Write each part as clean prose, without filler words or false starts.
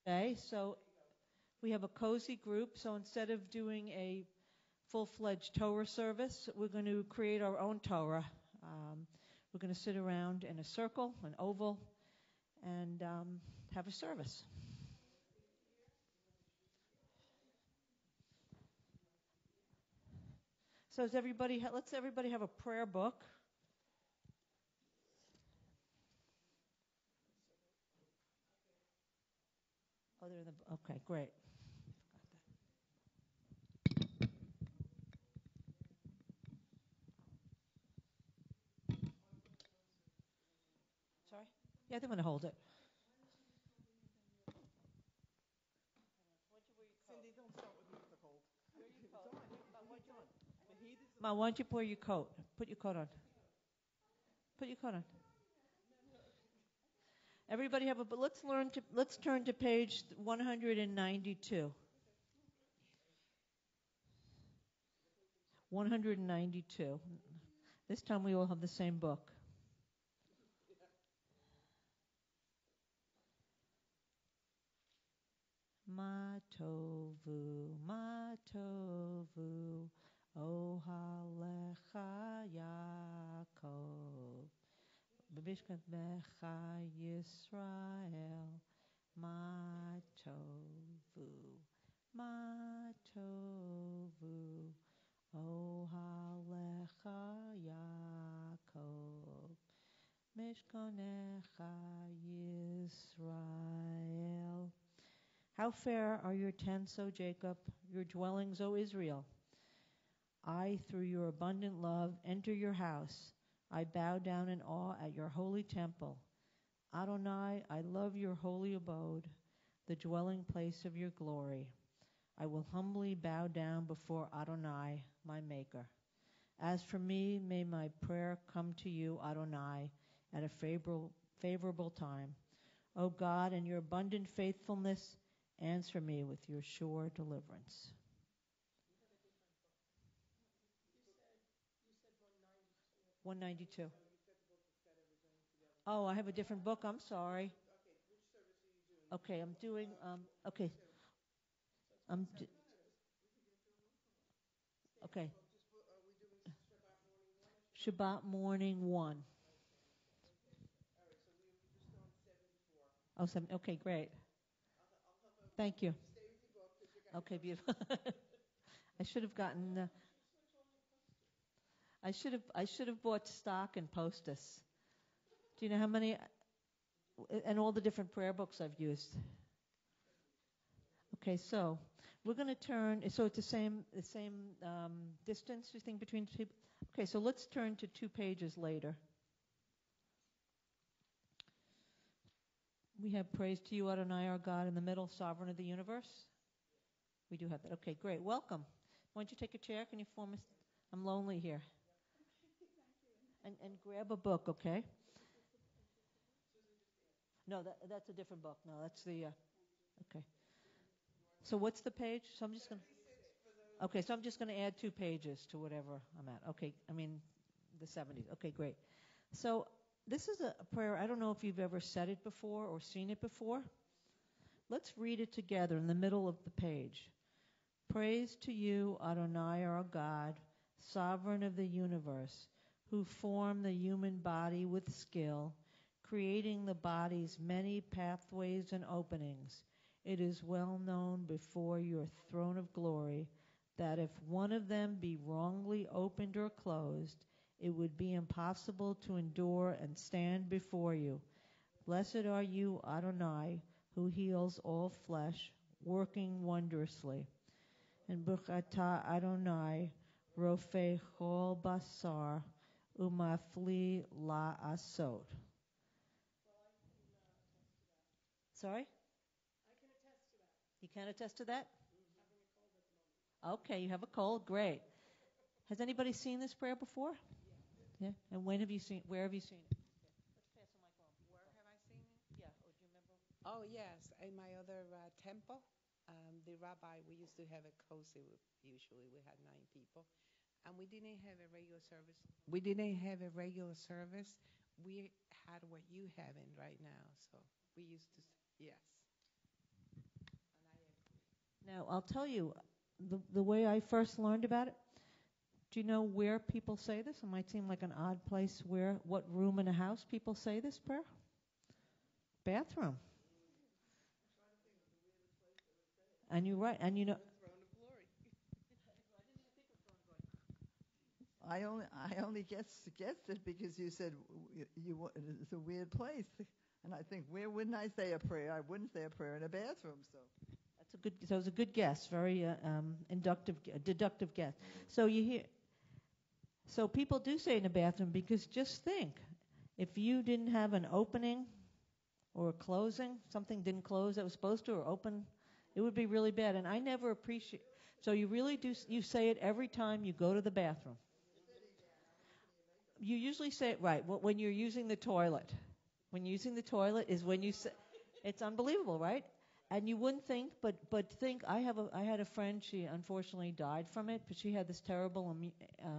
Okay, so we have a cozy group. So instead of doing a full-fledged Torah service, we're going to create our own Torah. We're going to sit around in a circle, an oval, and have a service. So let's everybody have a prayer book. Oh, they're in the, okay, great. Sorry? Yeah, they're going to hold it. Cindy, don't start with me with the cold. Ma, why don't you pour your coat? Put your coat on. Put your coat on. Everybody have a, but let's turn to page 192. 192. This time we all have the same book. Ma tovu, ohalecha Yaakov, b'mishkatecha Yisrael, ma tovu, ohalecha Yaakov, mishkanecha Yisrael. How fair are your tents, O Jacob, your dwellings, O Israel. I, through your abundant love, enter your house. I bow down in awe at your holy temple. Adonai, I love your holy abode, the dwelling place of your glory. I will humbly bow down before Adonai, my Maker. As for me, may my prayer come to you, Adonai, at a favorable time. O God, in your abundant faithfulness, answer me with your sure deliverance. You said 192. Oh, I have a different book. I'm sorry. Okay, I'm doing. Okay. Okay. Shabbat morning 1. Oh, 7. Okay, great. Thank you. Okay, beautiful. I should have gotten. I should have bought stock and Postus. Do you know how many? And all the different prayer books I've used. Okay, so we're going to turn. So it's the same distance, you think, between two people? Okay, so let's turn to 2 pages later. We have praise to you, Adonai, our God, in the middle, sovereign of the universe. We do have that. Okay, great. Welcome. Why don't you take a chair? Can you form a... I'm lonely here. And grab a book, okay? No, that's a different book. No, that's the... okay. So what's the page? So I'm just going to... Okay, so I'm just going to add 2 pages to whatever I'm at. Okay, I mean the 70s. Okay, great. So this is a prayer. I don't know if you've ever said it before or seen it before. Let's read it together in the middle of the page. Praise to you, Adonai, our God, sovereign of the universe, who formed the human body with skill, creating the body's many pathways and openings. It is well known before your throne of glory that if one of them be wrongly opened or closed, it would be impossible to endure and stand before you. Blessed are you, Adonai, who heals all flesh, working wondrously. And Buchata Adonai, Rofe Chol Basar, Umafli La Asot. Sorry? I can attest to that. You can attest to that? Okay, you have a cold. Great. Has anybody seen this prayer before? Yeah. And where have you seen it? Where have I seen it? Yeah. Or do you remember? Oh, yes. In my other temple, the rabbi, we used to have a cozy. Usually we had 9 people. And we didn't have a regular service. We had what you have in right now. So we used to, yes. Now, I'll tell you, the way I first learned about it, do you know where people say this? It might seem like an odd place. What room in a house people say this prayer? Bathroom. And you're right. And you know, I only guessed it because you said it's a weird place, and I think where wouldn't I say a prayer? I wouldn't say a prayer in a bathroom. So that's a good. So it's a good guess. Very deductive guess. So you hear. So people do say in the bathroom because just think, if you didn't have an opening or a closing, something didn't close that was supposed to or open, it would be really bad. And I never appreciate. So you really do. You say it every time you go to the bathroom. You usually say it right when you're using the toilet. When you're using the toilet is when you say. It's unbelievable, right? And you wouldn't think, but think. I had a friend. She unfortunately died from it, but she had this terrible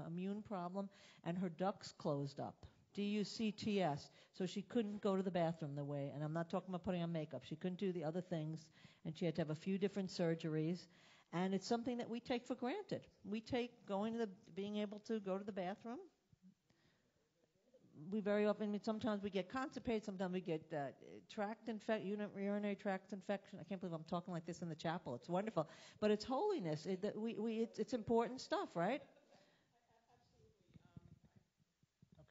immune problem, and her ducts closed up. DUCTS. So she couldn't go to the bathroom the way. And I'm not talking about putting on makeup. She couldn't do the other things, and she had to have a few different surgeries. And it's something that we take for granted. We take being able to go to the bathroom. We very often, sometimes we get constipated, sometimes we get urinary tract infection. I can't believe I'm talking like this in the chapel. It's wonderful. But it's holiness. It's important stuff, right?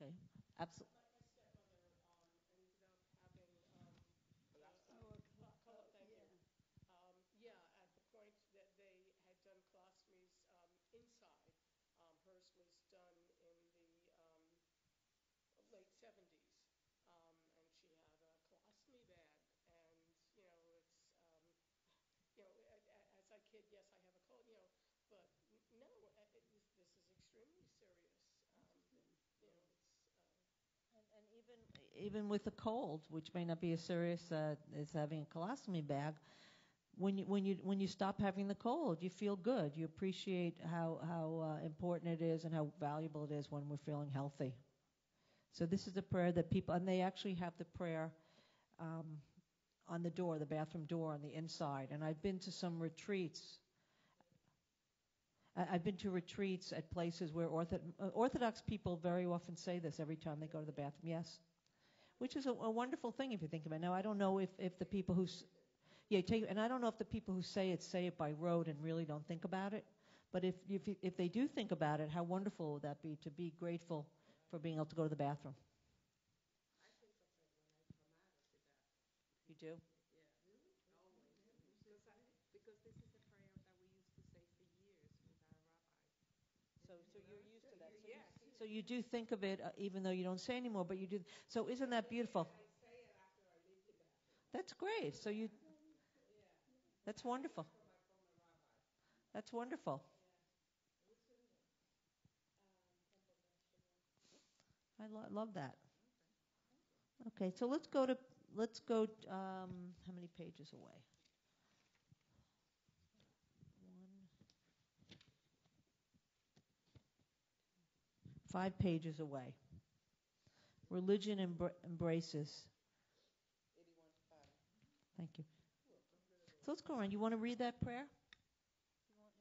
Okay, absolutely. Even with a cold, which may not be as serious as having a colostomy bag, when you stop having the cold, you feel good. You appreciate how important it is and how valuable it is when we're feeling healthy. So this is a prayer that people, and they actually have the prayer on the door, the bathroom door on the inside. And I've been to some retreats. I've been to retreats at places where Orthodox people very often say this every time they go to the bathroom. Yes. Which is a wonderful thing if you think about it. Now, I don't know if the people who, and I don't know if the people who say it by rote and really don't think about it. But if they do think about it, how wonderful would that be to be grateful for being able to go to the bathroom? You do? Because this is a prayer that we used to say for years with our rabbi. So you're used to that. So you do think of it, even though you don't say anymore, but you do. So isn't that beautiful? I say it after I leave the bathroom. That's great. So that's wonderful. That's wonderful. I love that. Okay, so let's go how many pages away? 5 pages away. Religion embraces. Thank you. So let's go around. You want to read that prayer? Yes,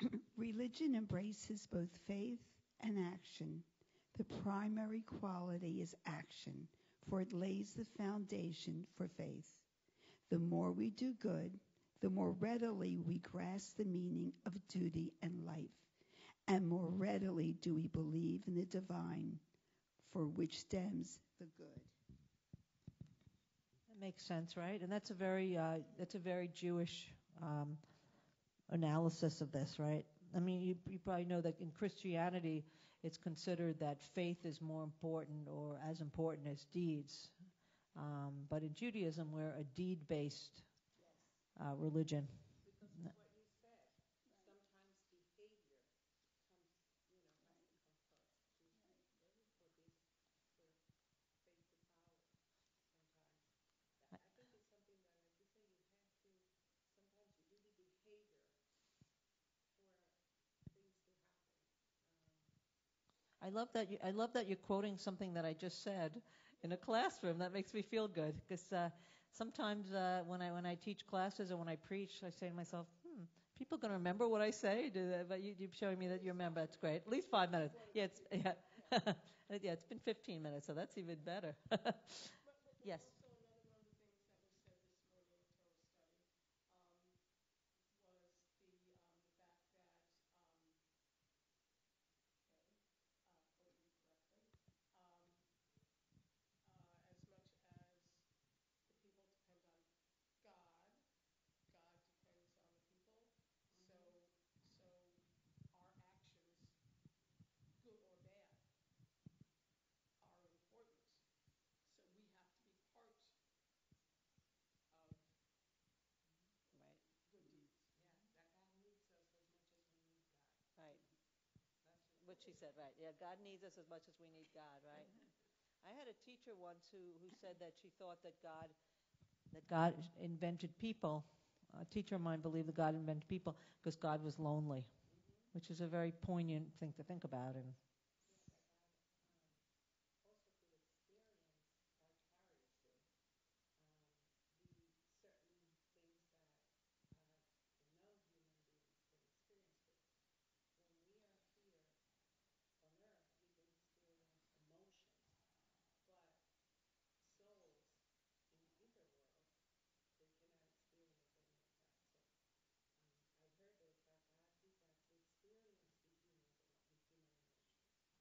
I can. Religion embraces both faith and action. The primary quality is action, for it lays the foundation for faith. The more we do good, the more readily we grasp the meaning of duty and life, and more readily do we believe in the divine, for which stems the good. That makes sense, right? And that's a very Jewish analysis of this, right? I mean, you probably know that in Christianity, it's considered that faith is more important or as important as deeds. But in Judaism, we're a deed-based religion. Because of what you said, sometimes behavior comes, has to come first. For faith to power sometimes. I think it's something that, like you say, sometimes you do the behavior for things to happen. I love that you're quoting something that I just said in a classroom. That makes me feel good because sometimes when I teach classes or when I preach, I say to myself, people going to remember what I say? But you're showing me that you remember. That's great. At least 5 minutes. Yeah, it's been 15 minutes, so that's even better. Yes. Right. What she said, right. Yeah, God needs us as much as we need God, right? I had a teacher once who said that she thought that God invented people. A teacher of mine believed that God invented people because God was lonely, which is a very poignant thing to think about. And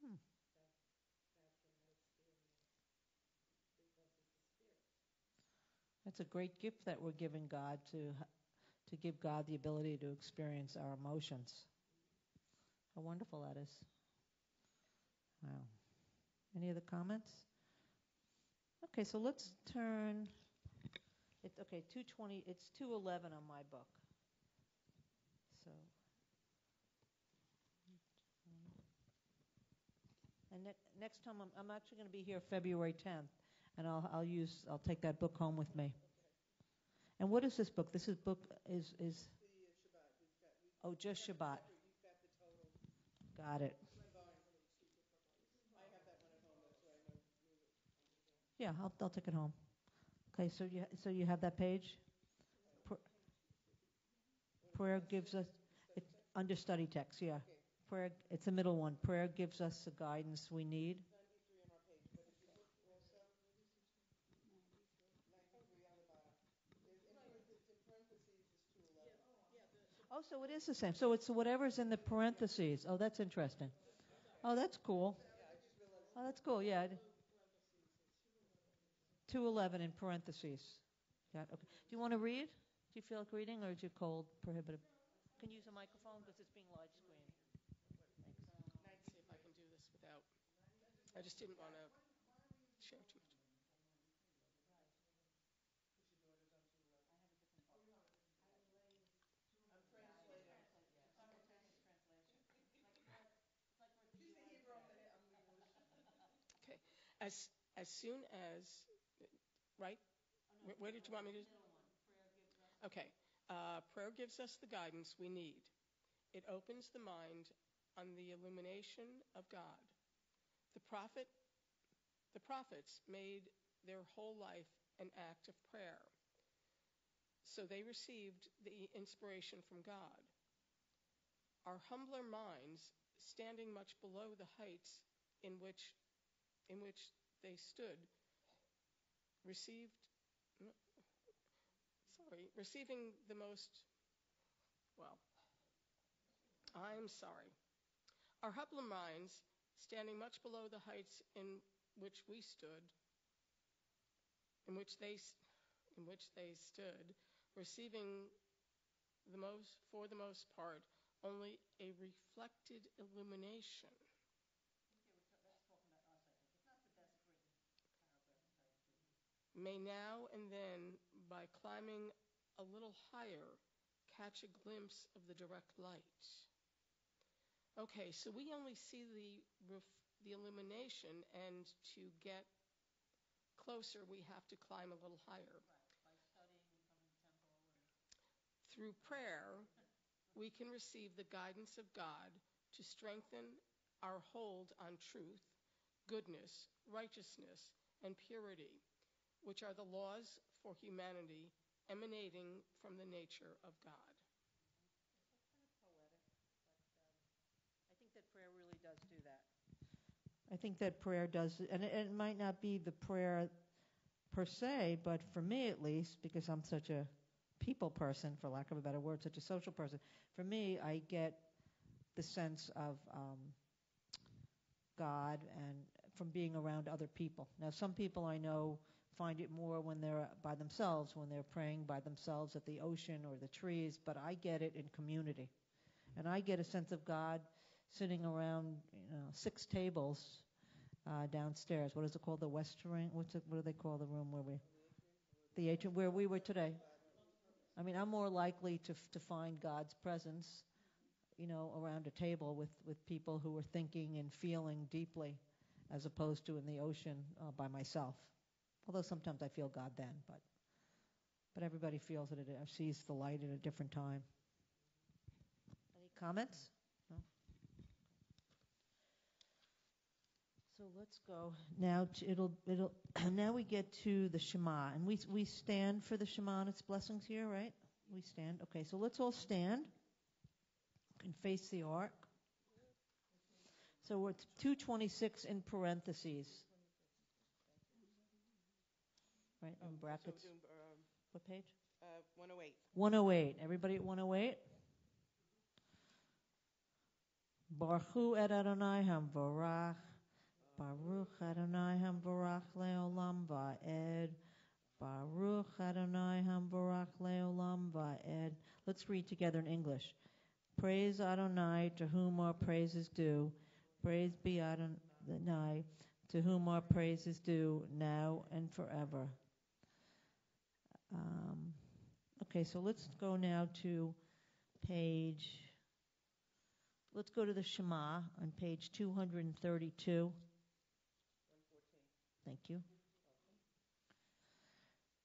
hmm, that's a great gift that we're giving God to give God the ability to experience our emotions. How wonderful that is. Wow. Any other comments? Okay, so let's turn. It's okay. 220. It's 211 on my book. So. And next time I'm actually going to be here February 10th, and I'll take that book home with me. And what is this book? This book is oh, just Shabbat. Got it. Yeah, I'll take it home. Okay, so you have that page. Prayer gives us it under study text. Yeah, prayer. It's the middle one. Prayer gives us the guidance we need. Oh, so it is the same. So it's whatever's in the parentheses. Oh, that's interesting. Oh, that's cool. Oh, that's cool. Yeah. 211 in parentheses. Yeah. Okay. Do you want to read? Do you feel like reading, or is it cold, prohibitive? Can you use a microphone because it's being live screened. Let's see if I can do this without. I just didn't want to share too much. Okay. As soon as, right? Where did you want me to? Okay. Prayer gives us the guidance we need. It opens the mind on the illumination of God. The prophets made their whole life an act of prayer. So they received the inspiration from God. Our humbler minds, standing much below the heights in which they stood, receiving the most, well, I'm sorry. Our humbler minds, standing much below the heights in which we stood, in which they stood, receiving for the most part, only a reflected illumination. May now and then, by climbing a little higher, catch a glimpse of the direct light. Okay, so we only see the illumination, and to get closer, we have to climb a little higher. Right, by studying and coming to temple. Through prayer, we can receive the guidance of God to strengthen our hold on truth, goodness, righteousness, and purity, which are the laws for humanity emanating from the nature of God. I think that prayer really does do that. I think that prayer does, and it might not be the prayer per se, but for me at least, because I'm such a people person, for lack of a better word, such a social person, for me, I get the sense of God and from being around other people. Now, some people I know find it more when they're by themselves, when they're praying by themselves at the ocean or the trees, but I get it in community. And I get a sense of God sitting around 6 tables downstairs. What is it called? The Westering? What do they call the room where the atrium where we were today? I mean, I'm more likely to find God's presence, around a table with people who are thinking and feeling deeply, as opposed to in the ocean by myself. Although sometimes I feel God then, but everybody feels it, sees the light at a different time. Any comments? No? So let's go now. Now we get to the Shema, and we stand for the Shema and its blessings here, right? We stand. Okay, so let's all stand and face the ark. So we're at 226 in parentheses, right? In brackets. So what page? 108. 108. Everybody at 108. Baruch hu et Adonai hamvarach. Baruch Adonai hamvarach leolam va'ed. Baruch Adonai hamvarach leolam va'ed. Let's read together in English. Praise Adonai, to whom our praise is due. Praise be Adonai, to whom our praise is due, now and forever. Okay, so let's go now to let's go to the Shema on page 232. Thank you.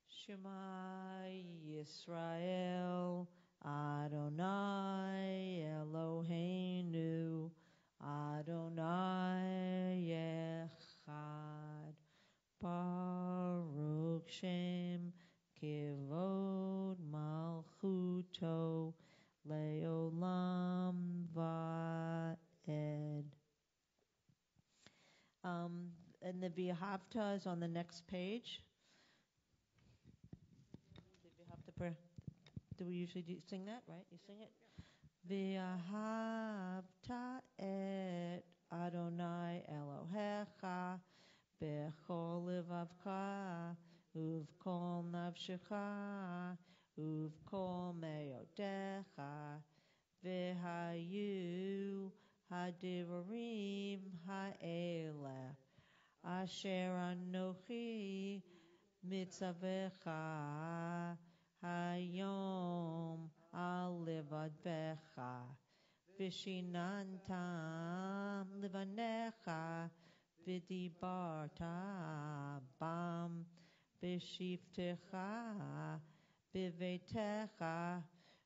Shema Yisrael, Adonai Eloheinu, Adonai Echad, Baruch Shem Kivod Malchuto Leolam Va'ed. And the V'ahavta is on the next page. The V'ahavta prayer. Do we usually sing that, right? You sing it? V'ahavta et Adonai Elohecha b'chol levavcha uv'kol nafshecha uv'kol meyodecha v'hayu hadivarim ha'eleh asher anochi mitzavecha hayom al levadvecha vishinantam levanecha vidibarta bam vishiftecha bivetecha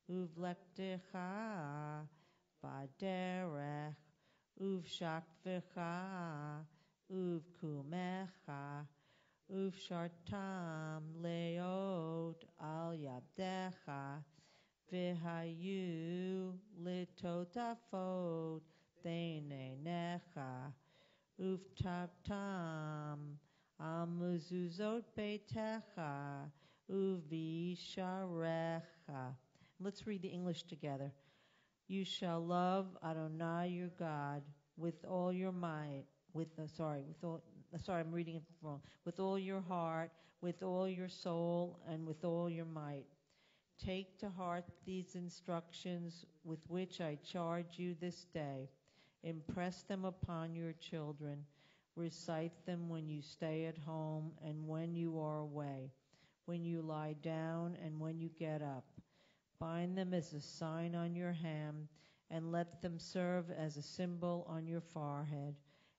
uvlektecha baderech uvshakvecha uvkumecha uvshartam leot al yabdecha v'hayu litotafot beinenecha uvtaptam al mezuzot beitecha uvisharecha. Let's read the English together. You shall love Adonai your God with all your might, I'm reading it wrong. With all your heart, with all your soul, and with all your might. Take to heart these instructions with which I charge you this day. Impress them upon your children. Recite them when you stay at home and when you are away, when you lie down and when you get up. Bind them as a sign on your hand, and let them serve as a symbol on your forehead.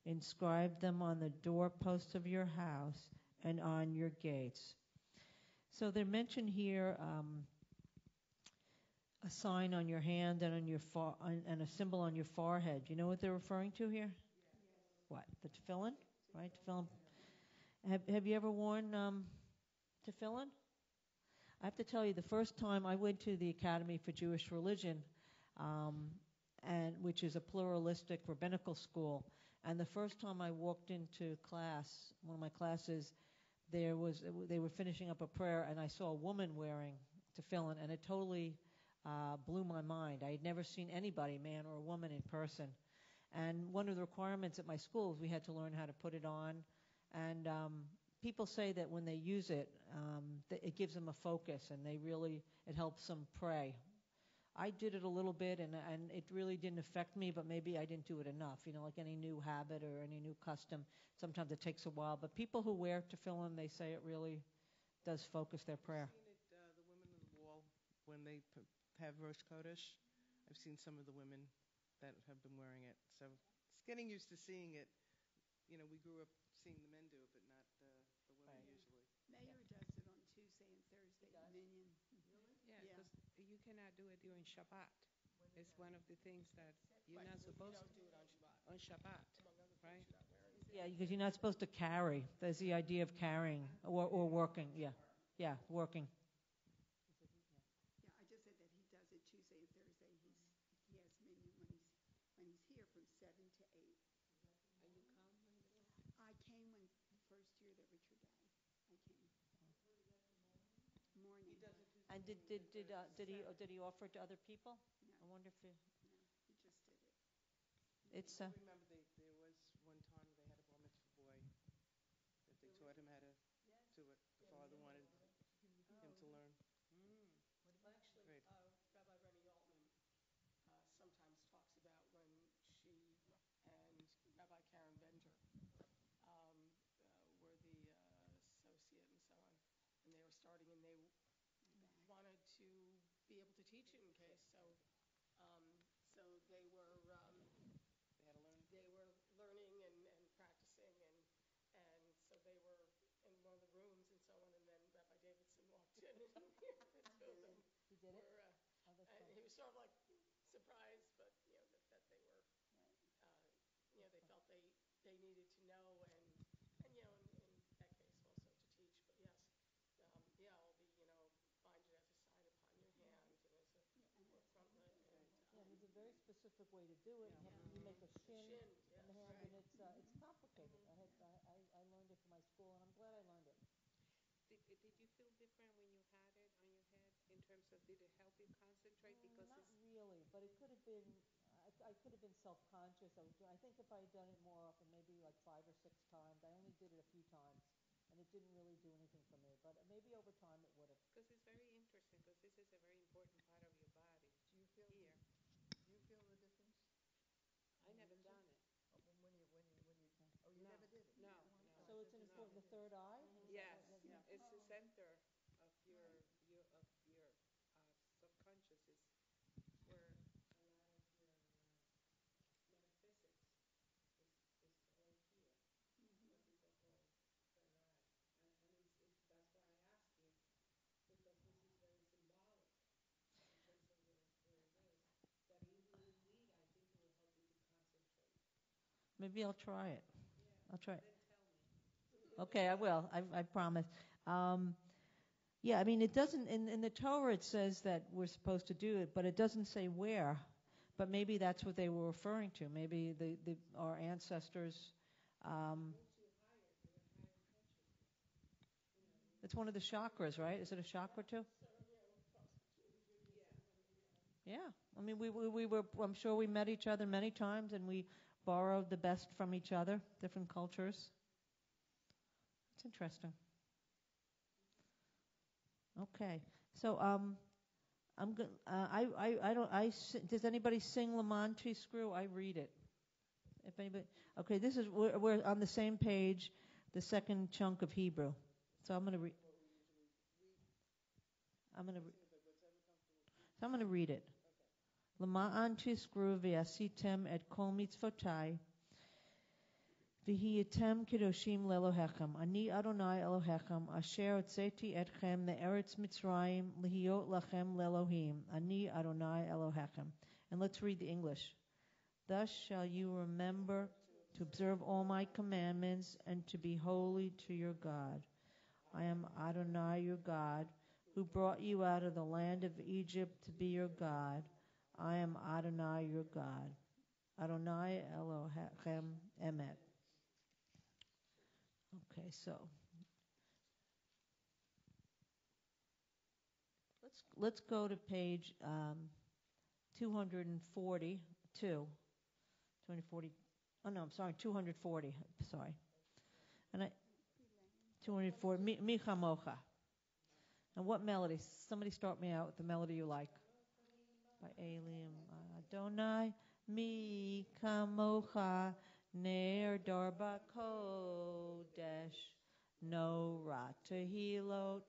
Inscribe them on the doorposts of your house and on your gates. So they're mentioned here a sign on your hand and on your and a symbol on your forehead. You know what they're referring to here? Yes. What? The tefillin, right? Tefillin. Have you ever worn tefillin? I have to tell you, the first time I went to the Academy for Jewish Religion, um, and which is a pluralistic rabbinical school, and the first time I walked into class, one of my classes, they were finishing up a prayer, and I saw a woman wearing tefillin, and it totally blew my mind. I had never seen anybody, man or a woman, in person. And one of the requirements at my school is we had to learn how to put it on. And people say that when they use it, it gives them a focus, and it helps them pray. I did it a little bit, and it really didn't affect me, but maybe I didn't do it enough. Like any new habit or any new custom, sometimes it takes a while. But people who wear tefillin, they say it really does focus their prayer. I've seen it, the women on the wall, when they have Rosh Chodesh. I've seen some of the women that have been wearing it. So it's getting used to seeing it. We grew up seeing the men do it, but not the women usually. Mayor does it on Tuesday and Thursday at Minion. Yeah, because you cannot do it during Shabbat. It's one of the things that you're not supposed to do it on Shabbat. on Shabbat, right? Yeah, because you're not supposed to carry. There's the idea of carrying or working. Yeah, working. Yeah, I just said that he does it Tuesday and Thursday. He has Minion when he's here from 7 to 8. And you come? I came when the first year that Richard died. I came. Morning. He does it Tuesday. And did he offer it to other people? No. I wonder if No, he just did it. it's. I remember there was one time they had a bar mitzvah boy that they taught him how to do it. The father wanted him to learn. Well, actually, Great. Rabbi Remy Altman sometimes talks about when she and Rabbi Karen Bender were the associate and so on, and they were starting, and they wanted to be able to teach it in case. So they were They had to learn. they were learning and practicing, and so they were in one of the rooms and so on, and then Rabbi Davidson walked in, and the two of them He did it. were, and he was sort of like surprised, but that they were, they felt they needed to know, and in that case also to teach. But yes, all the bind it as a sign upon your hand and as a frontlet, and Yeah, there's a very specific way to do it. You make a shin in the hand, and it's complicated. I learned it from my school, and I'm glad I learned it. Did you feel different when you had it on your head in terms of did it help you concentrate? Because Not really, but it could have been. I could have been self-conscious. I think if I had done it more often, maybe like 5 or 6 times. I only did it a few times, and it didn't really do anything for me. But maybe over time it would have. Because it's very interesting, because this is a very important part of your body. Do you feel Here. Do you feel the difference? I never done it. Oh, you never did it. No. So it's an important. The third eye. Yes, it's the center of your subconscious. Is where a lot of your metaphysics is all here. What people call third eye, and that's why I ask you, because this is very symbolic in terms of where it is. That it will lead. I think it will help you to concentrate. Maybe I'll try it. I'll try it. Then tell me. Okay, I will. I promise. Yeah, I mean, it doesn't, in the Torah it says that we're supposed to do it, but it doesn't say where. But maybe that's what they were referring to. Maybe our ancestors. It's one of the chakras, right? Is it a chakra too? Yeah. I mean, we were. I'm sure we met each other many times, and we borrowed the best from each other, different cultures. It's interesting. Okay, so I'm going. I don't. Does anybody sing Lamanti Screw? I read it. If anybody. Okay, this is we're on the same page, the second chunk of Hebrew. So I'm going to read. I'm going to read it. Lama'an tiskru v'asitem et kol mitzvotai v'hiyatem kedoshim lelohechem. Ani Adonai Elohechem asher hotzeti etchem me'eretz Mitzrayim lihiyot lachem lelohim. Ani Adonai Elohechem. And let's read the English. Thus shall you remember to observe all my commandments and to be holy to your God. I am Adonai your God, who brought you out of the land of Egypt to be your God. I am Adonai, your God. Adonai Elohim Emet. Okay, so let's go to page 242. 240. Oh no, I'm sorry, 240. Sorry, and 240. Micha Mocha. And what melody? Somebody start me out with the melody you like. By Elim Adonai Mi Kamocha Ner Darba Kodesh No Ratahilot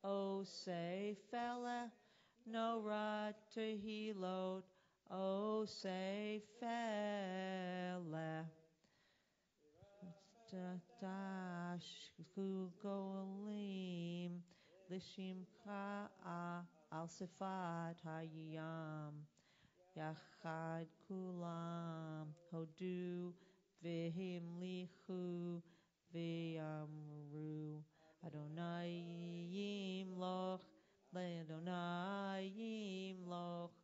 O Sefele No Ratahilot O Sefele Dash Golim Lishimcha Al Sifat Hayam Yachad Kulam Hodu Vihim Lichu V'Yamru Adonai Yimloch Le'Adonai Yimloch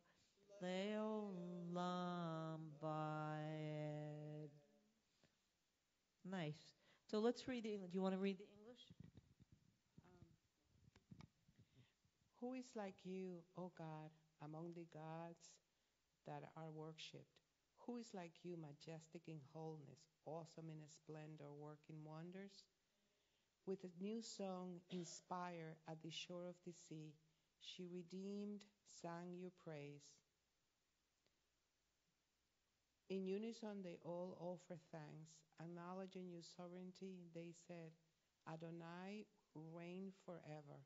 Le'Olam Vaed. Nice. So let's read the English. Do you want to read the English? Who is like you, O God, among the gods that are worshipped? Who is like you, majestic in holiness, awesome in splendor, working wonders? With a new song inspired at the shore of the sea, she redeemed, sang your praise. In unison they all offer thanks. Acknowledging your sovereignty, they said, Adonai, reign forever.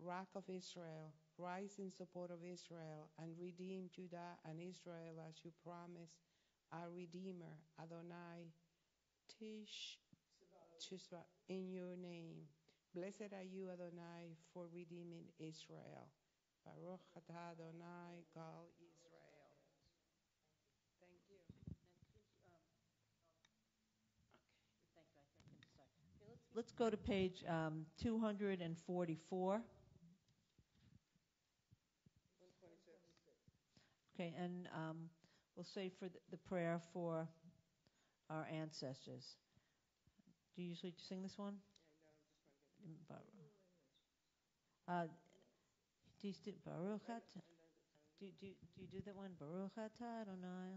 Rock of Israel, rise in support of Israel and redeem Judah and Israel as you promised, our Redeemer, Adonai, Tishba, in your name. Blessed are you, Adonai, for redeeming Israel. Baruch atah Adonai, Gal Israel. Thank you. Let's go to page 244. Okay, and we'll say for the prayer for our ancestors. Do you usually sing this one? Do you do Baruch atah? Do you do that one? Baruch atah Adonai.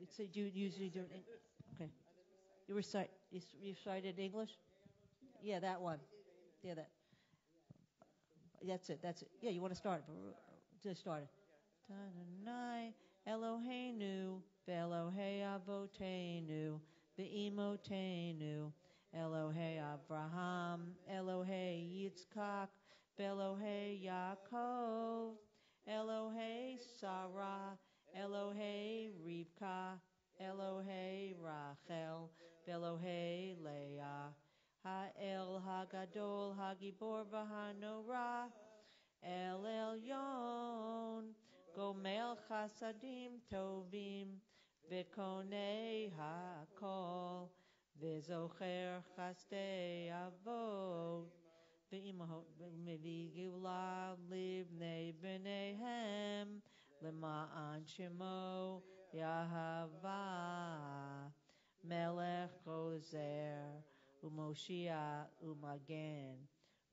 So do you usually do it? Okay. You recite it in English? Yeah, that one. Yeah, that. That's it. That's it. Yeah, you want to start? Just start it. Adonai Eloheinu ve'Elohei Avotenu ve'imotenu Elohei Avraham Elohei Yitzchak ve'Elohei Yaakov Elohei Sarah Elohei Rivka Elohei Rachel ve'Elohei Leah Ha'el Hagadol Hagibor v'Hanorah El Elyon, Gomel Chasadim Tovim, V'Konei HaKol, V'Zocher Chastei Avot, V'Imahot V'Geulah Livnei B'neihem, L'ma'an Shemo Yahava, Melech Gozer, U'Moshiach U'Magen,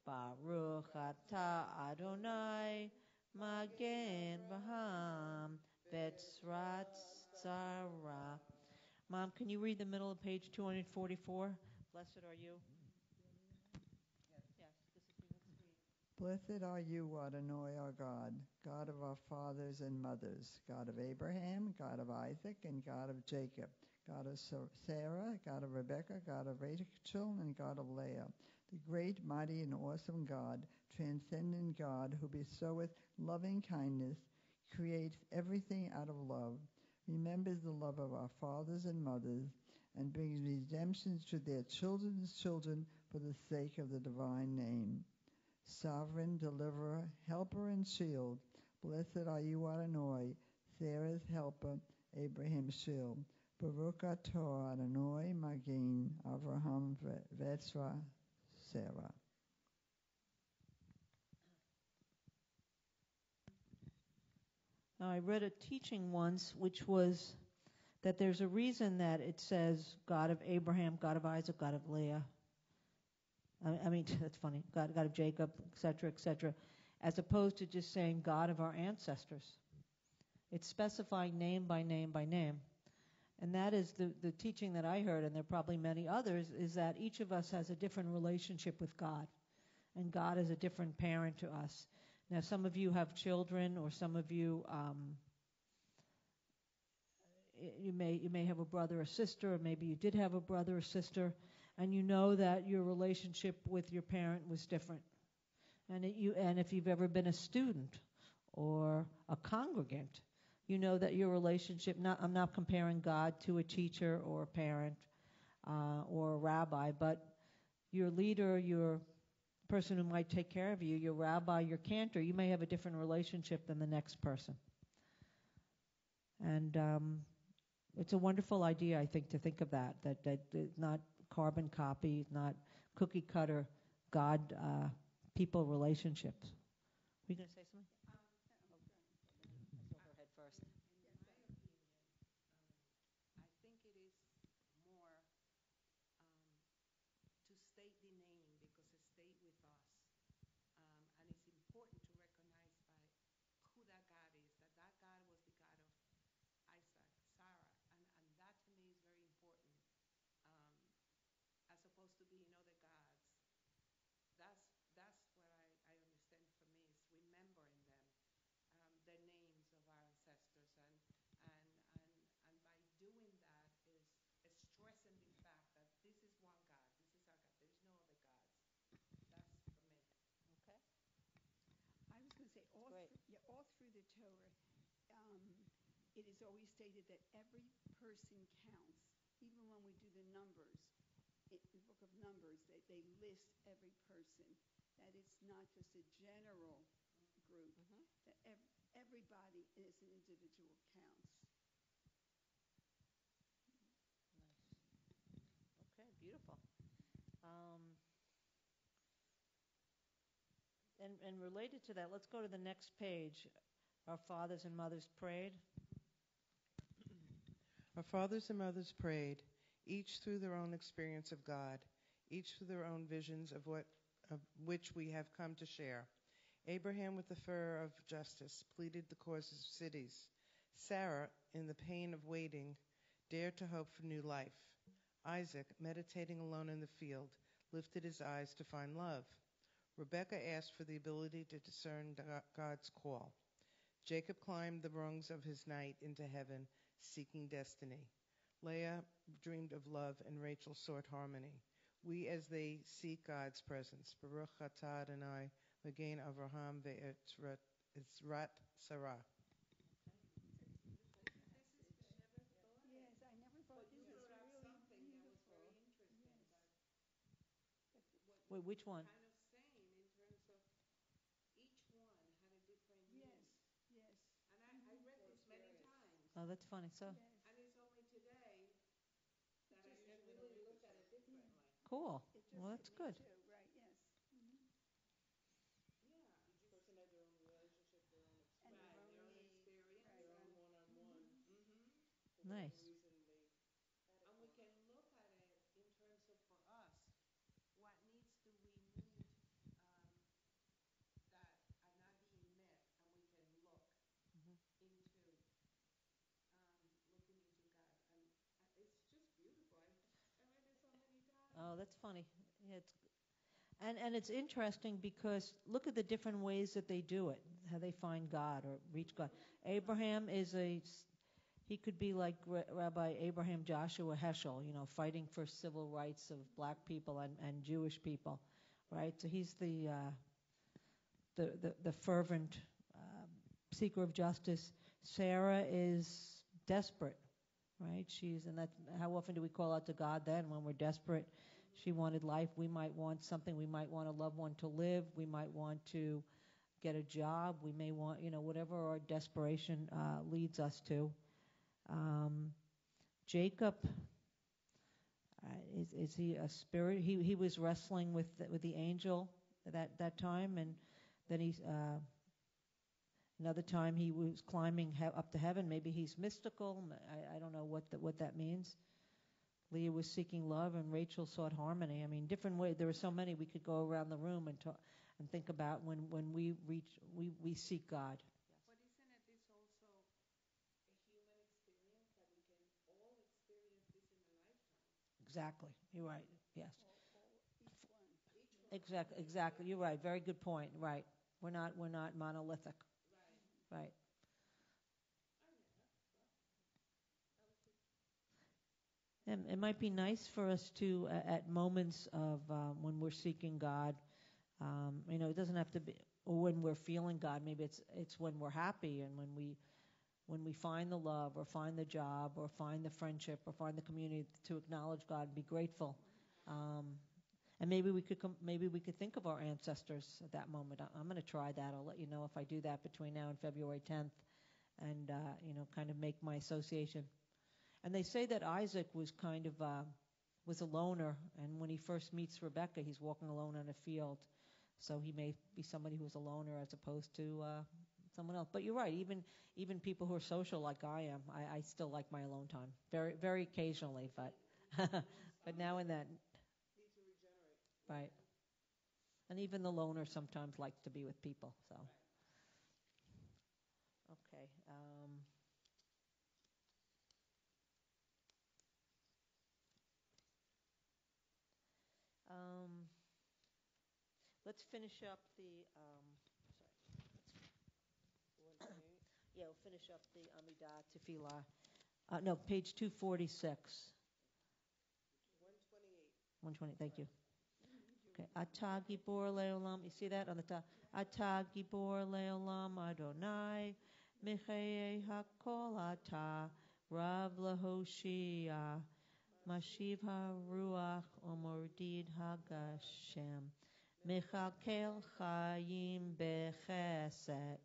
Baruch atah Adonai Magen Baham Betzrat Tzara. Mom, can you read the middle of page 244? Blessed are you. Yes, Blessed are you, Adonai, our God, God of our fathers and mothers, God of Abraham, God of Isaac, and God of Jacob, God of Sarah, God of Rebekah, God of Rachel, and God of Leah, the great, mighty, and awesome God, transcendent God, who bestoweth loving kindness, creates everything out of love, remembers the love of our fathers and mothers, and brings redemption to their children's children for the sake of the divine name. Sovereign, deliverer, helper, and shield, blessed are you, Adonai, Sarah's helper, Abraham's shield. Baruch atah Adonai Magen Avraham Vetzra Sarah. Now, I read a teaching once which was that there's a reason that it says God of Abraham, God of Isaac, God of Leah. I mean, that's funny. God of Jacob, et cetera, as opposed to just saying God of our ancestors. It's specifying name by name by name. And that is the teaching that I heard, and there are probably many others, is that each of us has a different relationship with God. And God is a different parent to us. Now, some of you have children, or some of you you may have a brother or sister, or maybe you did have a brother or sister, and you know that your relationship with your parent was different. And if you've ever been a student or a congregant, you know that your relationship. I'm not comparing God to a teacher or a parent or a rabbi, but your leader, your person who might take care of you, your rabbi, your cantor, you may have a different relationship than the next person. And it's a wonderful idea, I think, to think of that not carbon copy, not cookie cutter God people relationships. Were you going to say something? I saw her head first. In my opinion, I think it is more to state the name because it stayed with us. And it's important to recognize by who that God is, that God was the God of Isaac, Sarah. And that to me is very important, as opposed to being other gods. That's what I understand for me is remembering them, the names of our ancestors, and by doing that is stressing the fact that this is one God, this is our God. There is no other gods. That's for me. Okay. I was going to say, all through the Torah, it is always stated that every person counts. Even when we do the numbers, in the book of Numbers, they list every person. That it's not just a general group, that everybody is an individual counts. Nice. Okay, beautiful. And related to that, let's go to the next page. Our fathers and mothers prayed. Our fathers and mothers prayed, each through their own experience of God, each through their own visions of which we have come to share. Abraham, with the fervor of justice, pleaded the causes of cities. Sarah, in the pain of waiting, dared to hope for new life. Isaac, meditating alone in the field, lifted his eyes to find love. Rebekah asked for the ability to discern God's call. Jacob climbed the rungs of his night into heaven, seeking destiny. Leah dreamed of love, and Rachel sought harmony. We, as they seek God's presence. Baruch atah Adonai, Magen Avraham ve'Ezrat Sarah. Yes, I never thought But you this is brought up really something that was beautiful. very interesting. Yes. What Wait, you which were one? kind of saying in terms of each one had a different meaning. Yes. And I read this many times. Oh, that's funny. So Yes. And it's only today that I Just- usually look at it differently. cool. It just Well, that's hit me good. too, right? Yes. Yeah. Each person had their own relationship, their own And experience, Right, their own need, experience. right. their own one-on-one. For Nice. whatever reason they And we can look at it in terms of, for us, what needs do we need that are not being met, and we can look Mhm. into looking into God. And it's just beautiful. I read it so many times. Oh, that's funny. Yeah, and it's interesting because look at the different ways that they do it, how they find God or reach God. Abraham he could be like Rabbi Abraham Joshua Heschel, fighting for civil rights of black people and Jewish people, right? So he's the fervent seeker of justice. Sarah is desperate, right? And that. How often do we call out to God then when we're desperate? She wanted life. We might want something. We might want a loved one to live. We might want to get a job. We may want, whatever our desperation leads us to. Jacob, is he a spirit? He was wrestling with the angel at that time, and then Another time he was climbing up to heaven. Maybe he's mystical. I don't know what that means. Leah was seeking love, and Rachel sought harmony. I mean, different ways. There are so many we could go around the room and talk and think about when we seek God. But isn't it this also a human experience that we can all experience this in a lifetime? Exactly. You're right. Yes. Each one. Each one. Exactly. You're right. Very good point. Right. We're not monolithic. Right. Right. And it might be nice for us to, at moments of when we're seeking God, it doesn't have to be, or when we're feeling God. Maybe it's when we're happy and when we find the love or find the job or find the friendship or find the community to acknowledge God and be grateful. And maybe we could think of our ancestors at that moment. I'm going to try that. I'll let you know if I do that between now and February 10th, and kind of make my association. And they say that Isaac was kind of was a loner, and when he first meets Rebecca, he's walking alone on a field. So he may be somebody who was a loner as opposed to someone else. But you're right. Even people who are social like I am, I still like my alone time. Very very occasionally, but but now and then. Need to regenerate. Right. And even the loner sometimes likes to be with people. So. Okay. Let's finish up the. Sorry. Yeah, we'll finish up the Amidah Tefillah. No, page 246. 128. 120. Thank you. Okay. Ata Gibor Leolam. You see that on the top? Ata Gibor Leolam Adonai. Michaye Hakol Ata. Rav Lahoshia. Mashiv HaRuach Omordid HaGashem. Mechalkel Chayim Bechesed.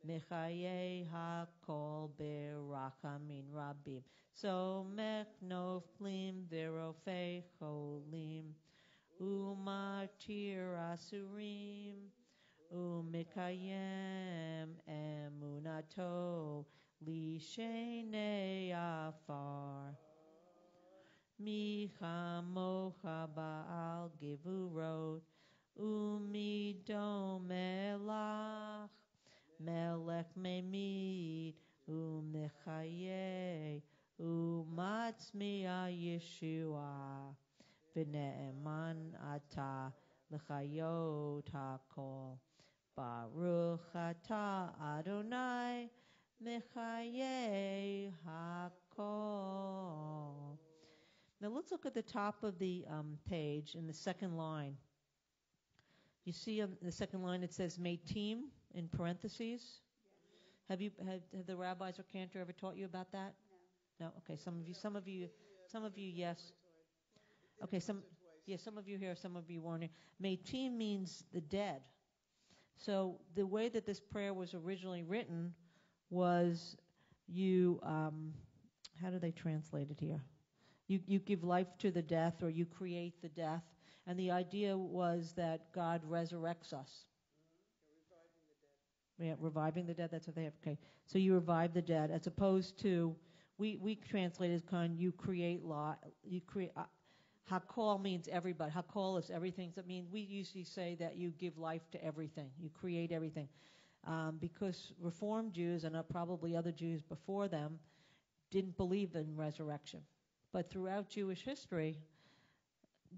Mechaye Hakol Berachamim Rabim. So Mechnoflim Verofei Cholim. Umatir Asurim. Umikayem Emunato. Lishene Afar. Micha Mocha Baal Givurot. Umido Melach. Melech Memid. Umechaye. Umatzmiya Yeshua. V'ne'eman ata l'chayot hakol. Baruch ata Adonai mechaye hakol. Now let's look at the top of the page in the second line. You see on the second line it says Meitim in parentheses. Have the rabbis or Cantor ever taught you about that? No. No. Okay. Some of you, yes. Okay. Some of you here, some of you weren't here. Meitim means the dead. So the way that this prayer was originally written was you. How do they translate it here? You give life to the death, or you create the death, and the idea was that God resurrects us. Yeah, reviving the dead. That's what they have. Okay, so you revive the dead, as opposed to we translate as you create life. You create. Hakol means everybody. Hakol is everything. So, we usually say that you give life to everything. You create everything, because Reformed Jews and probably other Jews before them didn't believe in resurrection. But throughout Jewish history,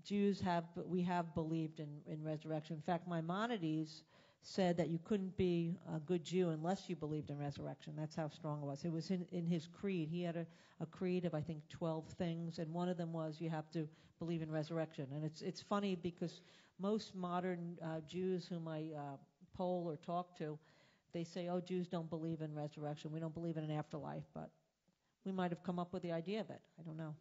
we have believed in resurrection. In fact, Maimonides said that you couldn't be a good Jew unless you believed in resurrection. That's how strong it was. It was in his creed. He had a creed of, I think, 12 things, and one of them was you have to believe in resurrection. And it's funny because most modern Jews whom I poll or talk to, they say, oh, Jews don't believe in resurrection. We don't believe in an afterlife. But we might have come up with the idea of it. I don't know.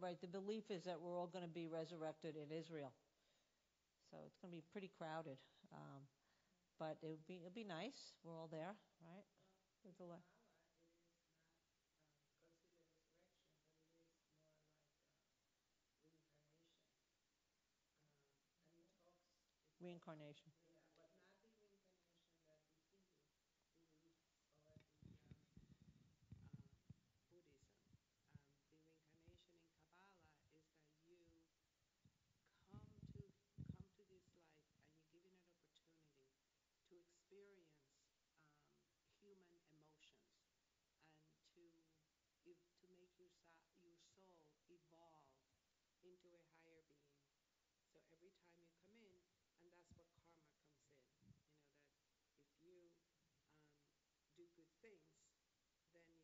right. The belief is that we're all going to be resurrected in Israel, so it's going to be pretty crowded. But it'll be nice. We're all there, right? There's a lot. Reincarnation. You gonna say something? No, no.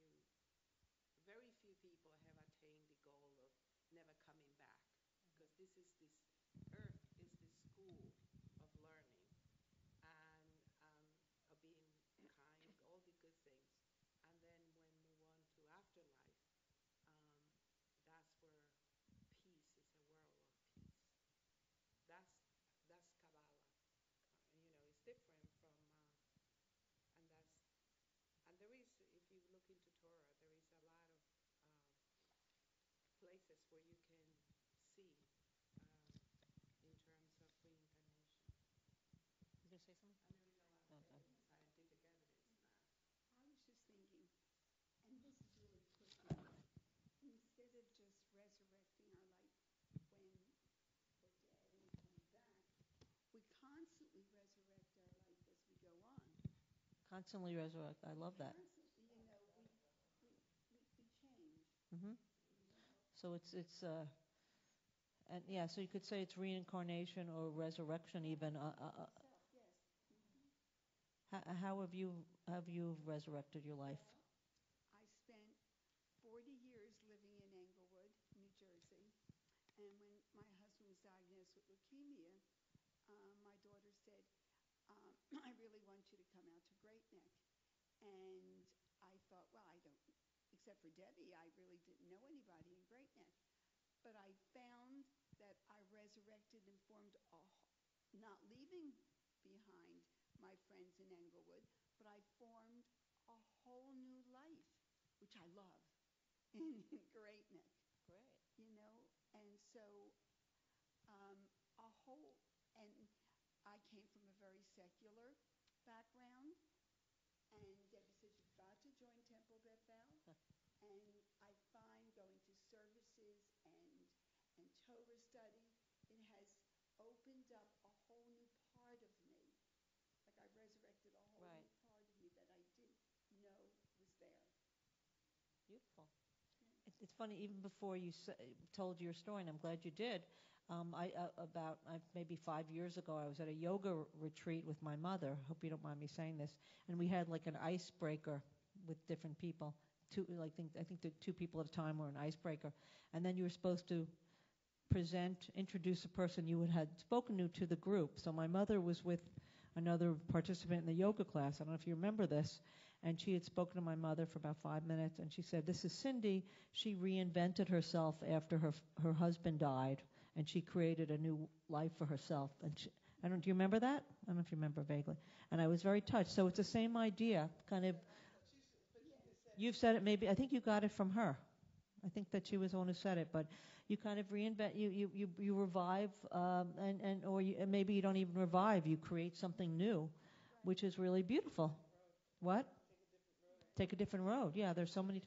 I was just thinking, and this is really pushing it, instead of just resurrecting our life when we're dead and we come back, we constantly resurrect our life as we go on. Constantly resurrect. I love that. Constantly, we change. Hmm. You know? So and yeah, so you could say it's reincarnation or resurrection even. Itself, yes. How have you resurrected your life? Well, I spent 40 years living in Englewood, New Jersey, and when my husband was diagnosed with leukemia, my daughter said, I really want you to come out to Great Neck. And I thought, well, I don't, except for Debbie, I really didn't know anybody in Great Neck. But I found that I resurrected and formed not leaving behind my friends in Englewood, but I formed a whole new life, which I love, in Great Neck. Great. You know, and so a whole, and I came from a very secular background, and Debbie said, you've got to join Temple Beth-El. And I find going to services and Torah study, it has opened up a whole new part of me. Like I resurrected a whole Right. new part of me that I didn't know was there. Beautiful. It's funny, even before you told your story, and I'm glad you did, about maybe 5 years ago, I was at a yoga retreat with my mother. Hope you don't mind me saying this. And we had like an icebreaker with different people. I think the 2 people at a time were an icebreaker. And then you were supposed to introduce a person you had spoken to the group. So my mother was with another participant in the yoga class. I don't know if you remember this. And she had spoken to my mother for about 5 minutes, and she said, this is Cindy. She reinvented herself after her husband died, and she created a new life for herself. And do you remember that? I don't know if you remember vaguely. And I was very touched. So it's the same idea, kind of. You've said it maybe. I think you got it from her. I think that she was the one who said it, but you kind of reinvent, you revive, and maybe you don't even revive. You create something new, which is really beautiful. What? Take a different road. Yeah, there's so many.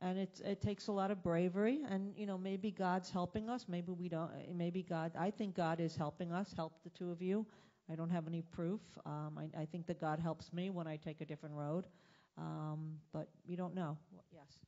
And it takes a lot of bravery, and maybe God's helping us. Maybe we don't. Maybe God. I think God is helping us. Help the 2 of you. I don't have any proof. I think that God helps me when I take a different road. But you don't know. Yes.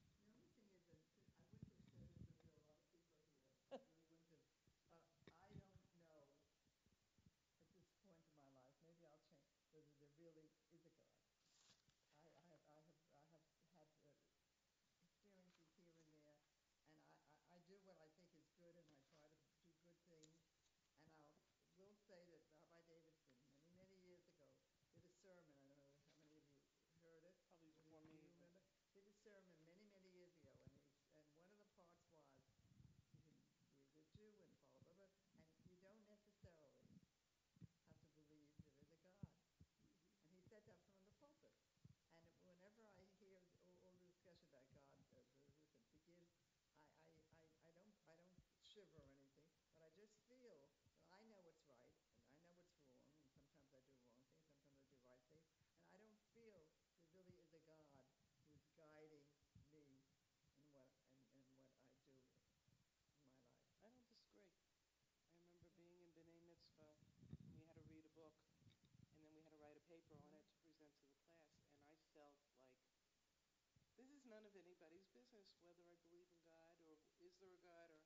none of anybody's business whether I believe in God or is there a God or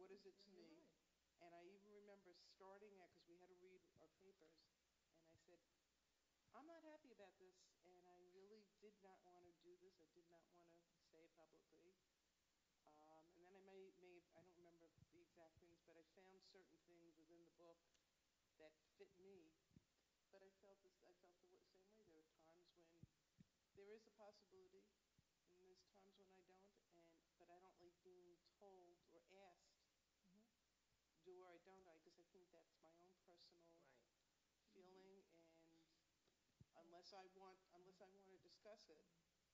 what is it to me. And I even remember starting at, because we had to read our papers, and I said, I'm not happy about this, and I really did not want to do this. I did not want to say it publicly. And then I don't remember the exact things, but I found certain things within the book that fit me. But I felt the same way. There are times when there is a possibility, and there's times when I don't. But I don't like being told or asked, do or I don't, because I think that's my own personal feeling, and unless I want to discuss it,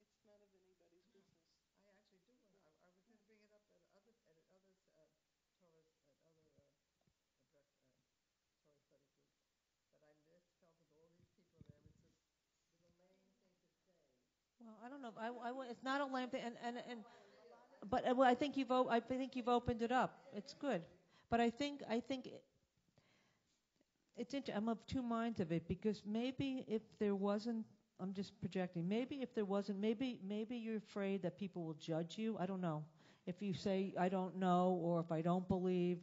it's none of anybody's business. I actually do. I was going to bring it up at other Torah Torah study groups, but I just felt with all these people there, it's just a lame thing to say. Well, I don't know. It's not a lame thing, but I think you've opened it up. It's good, but I think it's interesting. I'm of two minds of it because maybe if there wasn't, I'm just projecting. Maybe if there wasn't, maybe you're afraid that people will judge you. I don't know. If you say I don't know, or if I don't believe,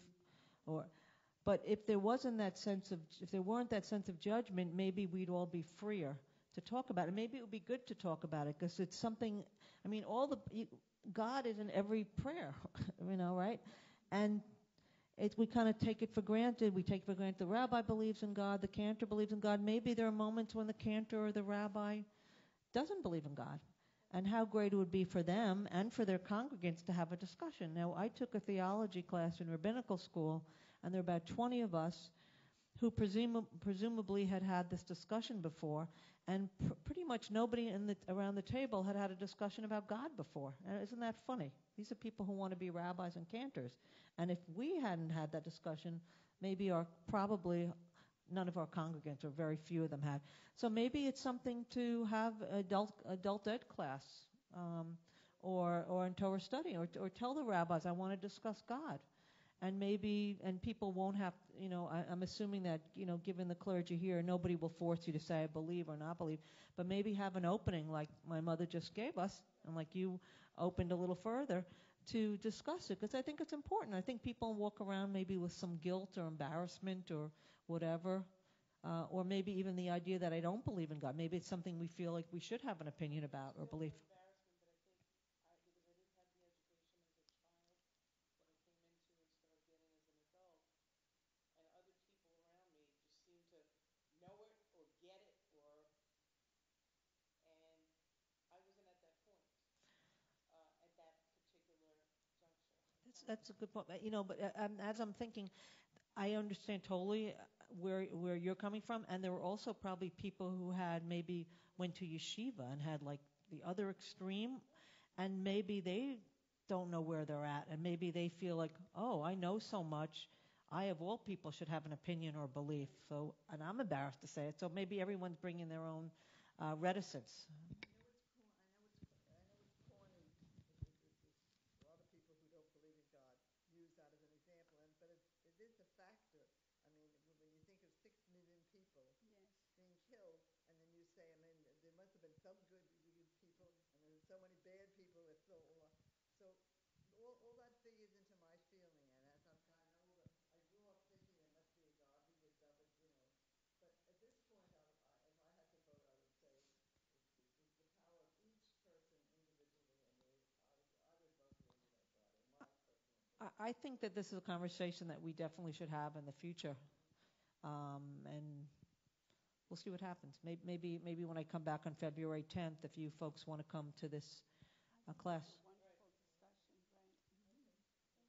but if there weren't that sense of judgment, maybe we'd all be freer to talk about it. Maybe it would be good to talk about it because it's something. I mean, God is in every prayer, right? And we kind of take it for granted. We take for granted the rabbi believes in God, the cantor believes in God. Maybe there are moments when the cantor or the rabbi doesn't believe in God. And how great it would be for them and for their congregants to have a discussion. Now, I took a theology class in rabbinical school, and there were about 20 of us who presumably had this discussion before, and pretty much nobody around the table had a discussion about God before. Isn't that funny? These are people who want to be rabbis and cantors. And if we hadn't had that discussion, probably none of our congregants, or very few of them had. So maybe it's something to have adult ed class, or in Torah study, or tell the rabbis, I want to discuss God. And people won't have, I'm assuming that, given the clergy here, nobody will force you to say I believe or not believe, but maybe have an opening like my mother just gave us, and like you opened a little further, to discuss it, because I think it's important. I think people walk around maybe with some guilt or embarrassment or whatever, or maybe even the idea that I don't believe in God. Maybe it's something we feel like we should have an opinion about or belief. That's a good point. But as I'm thinking, I understand totally where you're coming from, and there were also probably people who had maybe went to yeshiva and had like the other extreme, and maybe they don't know where they're at, and maybe they feel like, oh, I know so much, I of all people should have an opinion or belief. So, and I'm embarrassed to say it. So maybe everyone's bringing their own reticence. It is a factor. I mean, when you think of 6 million people being killed, and then you say, I mean, there must have been some good people, and there's so many bad people that still. So all that figures into my feeling, and as I'm kind of older, I grew up thinking there must be a God who would love it, But at this point, if I had to vote, I would say it's the power of each person individually, and I would vote for any God in my personal opinion. I think that this is a conversation that we definitely should have in the future, and we'll see what happens. Maybe when I come back on February 10th, if you folks want to come to this class.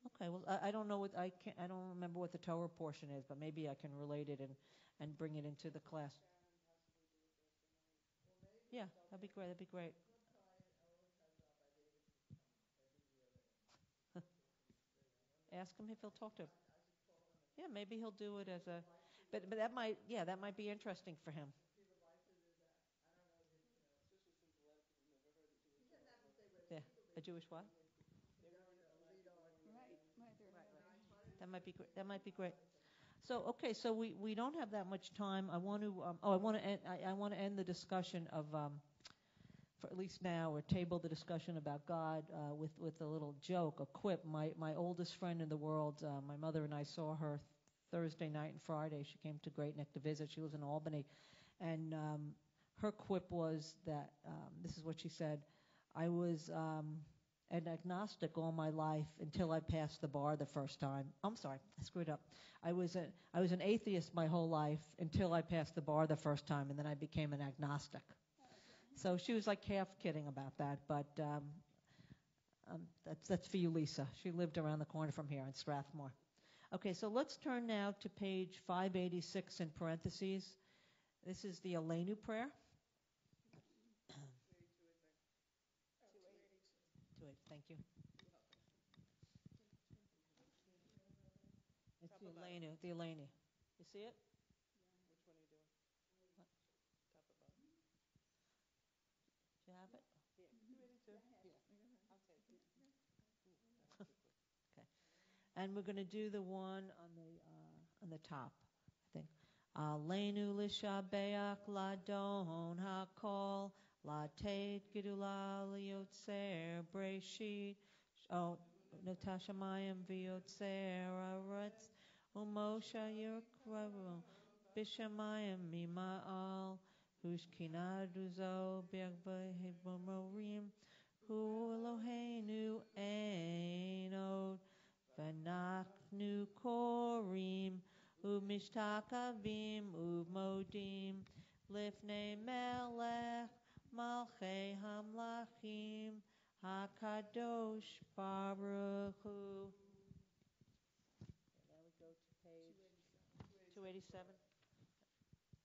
Okay. Well, I don't know I don't remember what the Torah portion is, but maybe I can relate it and bring it into the class. Yeah, that'd be great. That'd be great. Ask him if he'll talk to him. Yeah, maybe he'll do it as a, but that might be interesting for him. Yeah, a Jewish what? That might be great. That might be great. So okay, so we don't have that much time. I want to end the discussion of for at least now, or table the discussion about God with a little joke, a quip. My oldest friend in the world, my mother and I saw her Thursday night and Friday. She came to Great Neck to visit. She lives in Albany. And her quip was that, this is what she said, I was an agnostic all my life until I passed the bar the first time. I'm sorry, I screwed up. I was an atheist my whole life until I passed the bar the first time, and then I became an agnostic. So she was like half kidding about that, but that's for you, Lisa. She lived around the corner from here in Strathmore. Okay, so let's turn now to page 586 in parentheses. This is the Aleinu prayer. 280, thank you. It's the Aleinu. You see it? Which one are you doing? What? Top above. Do you have it? Yeah, 282. Yeah, I'll take it. Okay. And we're going to do the one on the top, I think. Aleinu l'shabeach ladon hakol latet gedula liyotzer breshit. Oh, notashamayim v'yotzer aretz umosha yirkravu bishamayim mima'al hushkinaduzo b'yagbahibomorim hu Eloheinu einod v'nachnu korim Umishtakavim umodim lifnei melech malchei hamlachim hakadosh baruch hu. Now we go to page 287.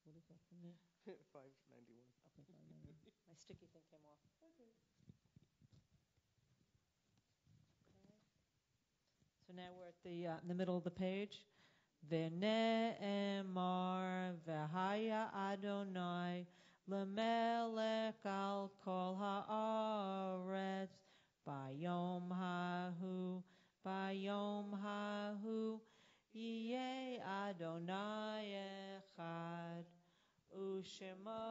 What is that from there? 591. Okay, 591. My sticky thing came off. Okay. So now we're at in the middle of the page. V'ne'emar v'haya Adonai l'melech al kol ha'aretz bayom hahu yiyeh Adonai echad u'shemo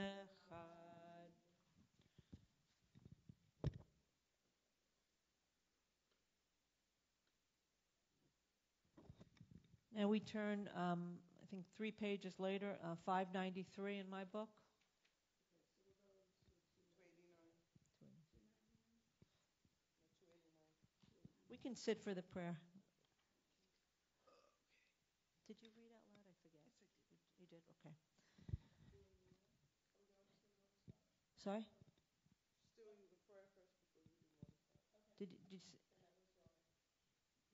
echad. And we turn, I think 3 pages later, 593 in my book. We can sit for the prayer. Did you read out loud? I forget. Yes, I did. You did? Okay. Sorry? Just doing the prayer first before you do one.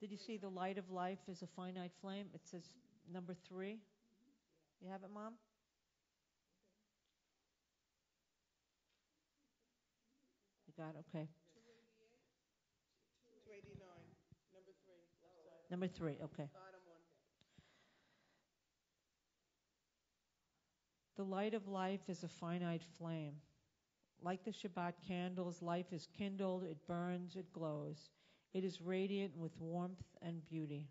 Did you see the light of life is a finite flame? It says number 3. You have it, Mom? You got it? Okay. 289, number 3, left side. Number 3, okay. Bottom one. The light of life is a finite flame. Like the Shabbat candles, life is kindled, it burns, it glows. It is radiant with warmth and beauty.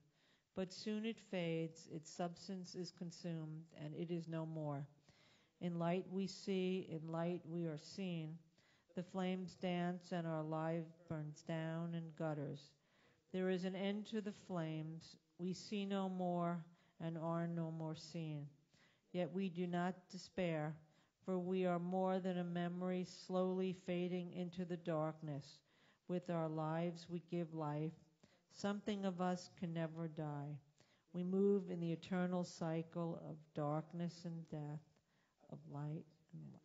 But soon it fades, its substance is consumed, and it is no more. In light we see, in light we are seen. The flames dance, and our life burns down and gutters. There is an end to the flames. We see no more, and are no more seen. Yet we do not despair, for we are more than a memory slowly fading into the darkness. With our lives we give life. Something of us can never die. We move in the eternal cycle of darkness and death, of light and life.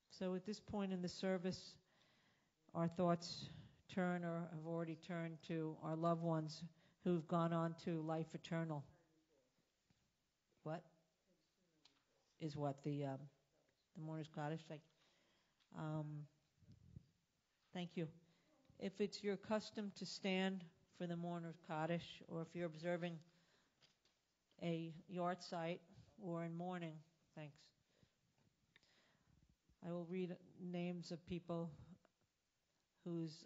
So at this point in the service, our thoughts turn or have already turned to our loved ones who've gone on to life eternal. What? Is what the Mourner's Kaddish like? Thank you. If it's your custom to stand for the Mourner's Kaddish, or if you're observing a yard site or in mourning, thanks. I will read names of people whose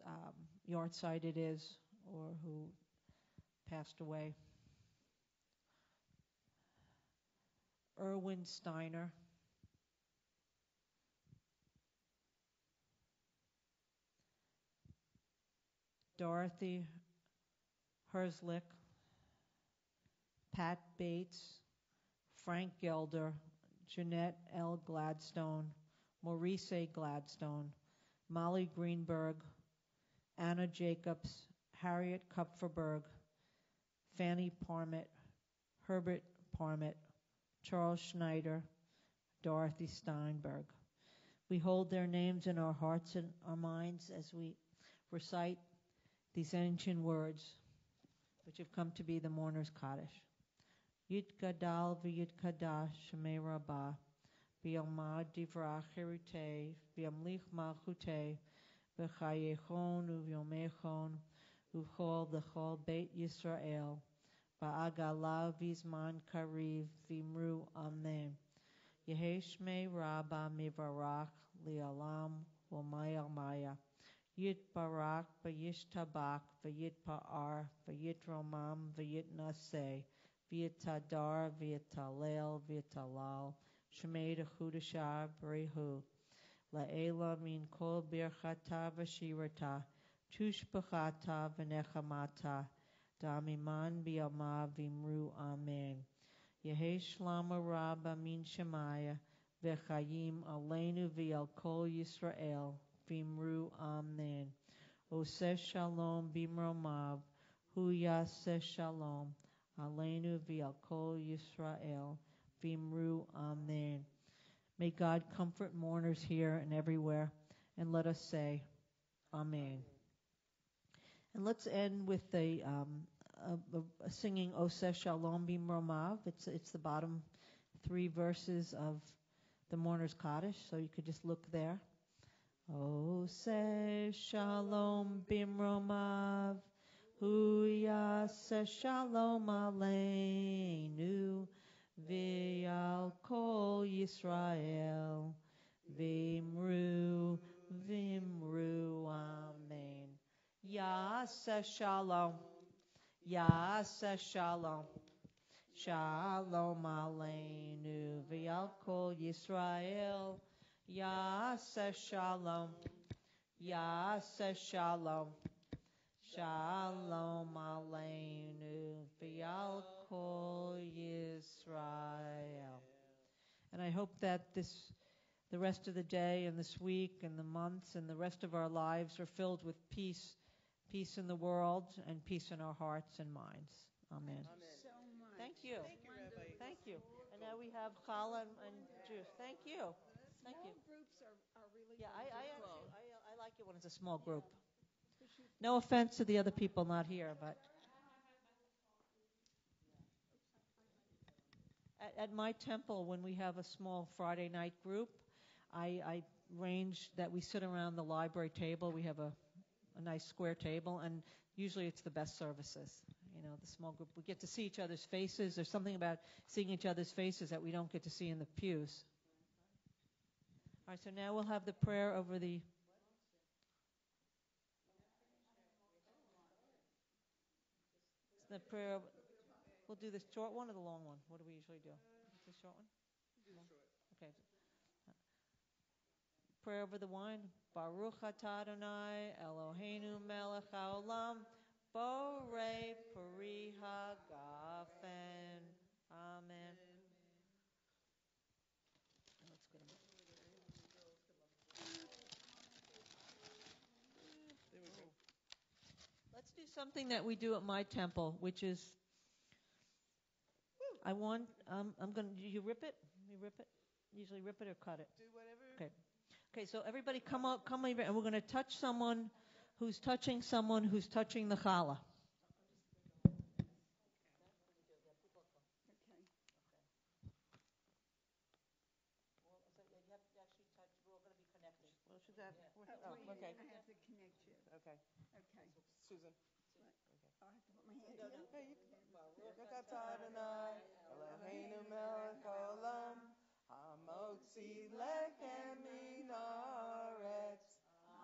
yard site it is or who passed away. Erwin Steiner, Dorothy Herzlich, Pat Bates, Frank Gelder, Jeanette L. Gladstone, Maurice A. Gladstone, Molly Greenberg, Anna Jacobs, Harriet Kupferberg, Fanny Parmett, Herbert Parmett, Charles Schneider, Dorothy Steinberg. We hold their names in our hearts and our minds as we recite these ancient words, which have come to be the mourner's Kaddish. Yit Gadal v'Yit Kadash Shemei Rabbah v'Yomad Divrach Cherutei v'Yamlich Malchutei v'Chayechon u'Vyomechon u'Chol L'Chol Beit Yisrael v'Agala v'Zman Kariv v'Imru Amen. Yehei Shmei Rabbah Mivarach Li'alam V'Maya Maya Yit Barak v'Yish Tabak v'Yit Pa'ar v'Yit Romam v'Yit Naseh v'Yitadar v'Yitalel v'Yitalal Shmei D'Chudashah B'Rehu La'ela Min Kol Birchata v'Shirata Tushbachata v'Nechamata Damiman B'Yamav v'Imru Amen. Yehei Shlama Rabba Min Shemaya v'Chayim Aleinu v'Al Kol Yisrael v'Imru Amen. Oseh Shalom b'Mromav Hu Yaseh Shalom Aleinu v'Al Kol Yisrael v'Imru Amen. May God comfort mourners here and everywhere, and let us say, Amen. And let's end with a singing Oseh Shalom b'Mromav. It's the bottom 3 verses of the mourner's Kaddish, so you could just look there. Oseh Shalom b'Mromav Hu Yaseh Shalom Aleinu v'Al Kol Yisrael v'Imru Amen. Yaseh Shalom, Yaseh Shalom, Shalom Aleinu v'Al Kol Yisrael. Yaseh Shalom, Yaseh Shalom, Shalom Aleinu v'Al Kol Yisrael. And I hope that the rest of the day and this week and the months and the rest of our lives are filled with peace in the world and peace in our hearts and minds. Amen. So much. Thank you. Thank you, Rabbi. Thank you. And now we have challah and juice. Thank you. Thank you. Small groups are really Yeah, I wonderful. like it when it's a small group. No offense to the other people not here, but at my temple, when we have a small Friday night group, I arrange that we sit around the library table. We have a nice square table, and usually it's the best services. You know, the small group. We get to see each other's faces. There's something about seeing each other's faces that we don't get to see in the pews. All right, so now we'll have the prayer over the... The prayer... We'll do the short one or the long one? What do we usually do? It's the short one? Okay. Prayer over the wine. Baruch atah Adonai Eloheinu melech haolam borei peri hagafen. Amen. Let's go to Let's do something that we do at my temple, which is I'm going to, you rip it? You rip it? Usually rip it or cut it? Do whatever. Okay. Okay, so everybody come over, and we're going to touch someone who's touching the challah. Okay. I have to connect you. Okay. Okay. Susan. I'll have to put my hand No, in. no. Hey, you can. Baruch atah Adonai Eloheinu melech haolam hamotzi lechem min haaretz.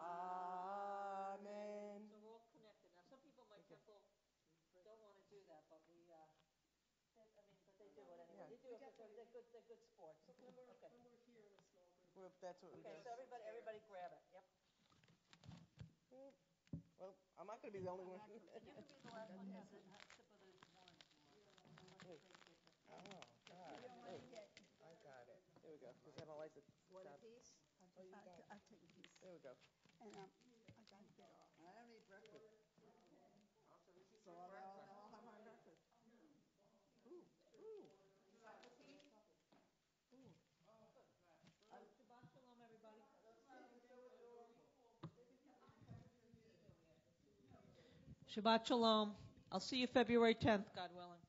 Amen. So we're all connected. Now, some people in my temple don't want to do that, but they do it anyway. Yeah. They do do it because they're good sports. When we're Okay. here in a small group. Well, that's what we Okay, do. so everybody grab it. Yep. Well, I'm not going to be the only one. You can be the last one to have a sip of the wine if you want. Wait. Oh, God. Wait. I got it. There we go. Because I don't like the One top. apiece? I'll take a piece. There we go. And I got to get off. I don't eat breakfast. So this is So your breakfast. I'll have my breakfast. Shabbat shalom, everybody. Shabbat shalom. I'll see you February 10th, God willing.